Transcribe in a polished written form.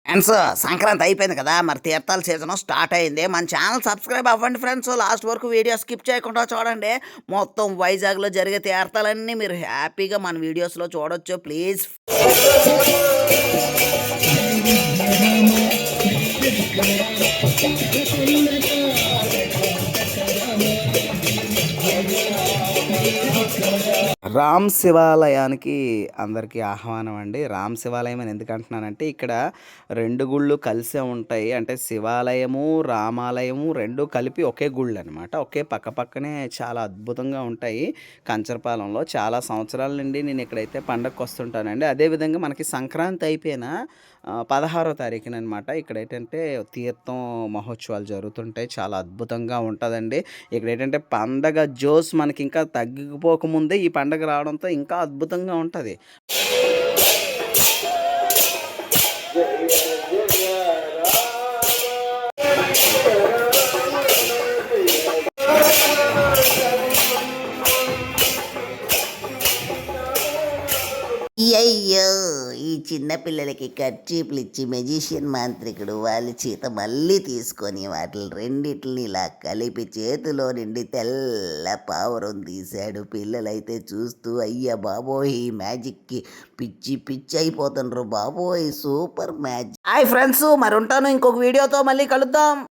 Friends, Sankranti అయిపోయింది కదా! మరి తీర్థాల సీజను స్టార్ట్ అయింది. మన ఛానల్ సబ్స్క్రైబ్ అవ్వండి ఫ్రెండ్స్. లాస్ట్ వరకు వీడియో స్కిప్ చేయకుండా చూడండి. మొత్తం వైజాగ్‌లో జరిగే తీర్థాలన్నీ మీరు హ్యాపీగా మన వీడియోస్‌లో చూడొచ్చు. ప్లీజ్. రామ్ శివాలయానికి అందరికీ ఆహ్వానం అండి. రామ్ శివాలయం అని ఎందుకు అంటున్నానంటే, ఇక్కడ 2 గుళ్ళు కలిసే ఉంటాయి. అంటే శివాలయము, రామాలయము 2 కలిపి ఒకే గుళ్ళనమాట. ఒకే పక్కపక్కనే చాలా అద్భుతంగా ఉంటాయి. కంచరపాలెంలో చాలా సంవత్సరాల నుండి నేను ఇక్కడైతే పండగకొస్తుంటానండి. అదేవిధంగా మనకి సంక్రాంతి అయిపోయిన 16వ తారీఖుననమాట ఇక్కడేంటంటే తీర్థం మహోత్సవాలు జరుగుతుంటాయి. చాలా అద్భుతంగా ఉంటదండి. ఇక్కడేంటంటే పండగ జోస్ మనకింకా తగ్గిపోకముందే ఈ పండగ రావడంతో ఇంకా అద్భుతంగా ఉంటది. అయ్యయ్యో! ఈ చిన్న పిల్లలకి కర్చీఫ్‌లిచ్చి మెజిషియన్ మాంత్రికుడు వాళ్ళ చేత మళ్ళీ తీసుకొని వాటిని రెండిటిని ఇలా కలిపి చేతిలో నుండి తెల్ల పావురం తీశాడు. పిల్లలైతే చూస్తూ అయ్య బాబోయ్! ఈ మ్యాజిక్‌కి పిచ్చి పిచ్చి అయిపోతుండ్రు బాబోయ్! Super magic. హాయ్ ఫ్రెండ్స్, మరి ఉంటాను. ఇంకొక వీడియోతో మళ్ళీ కలుద్దాం.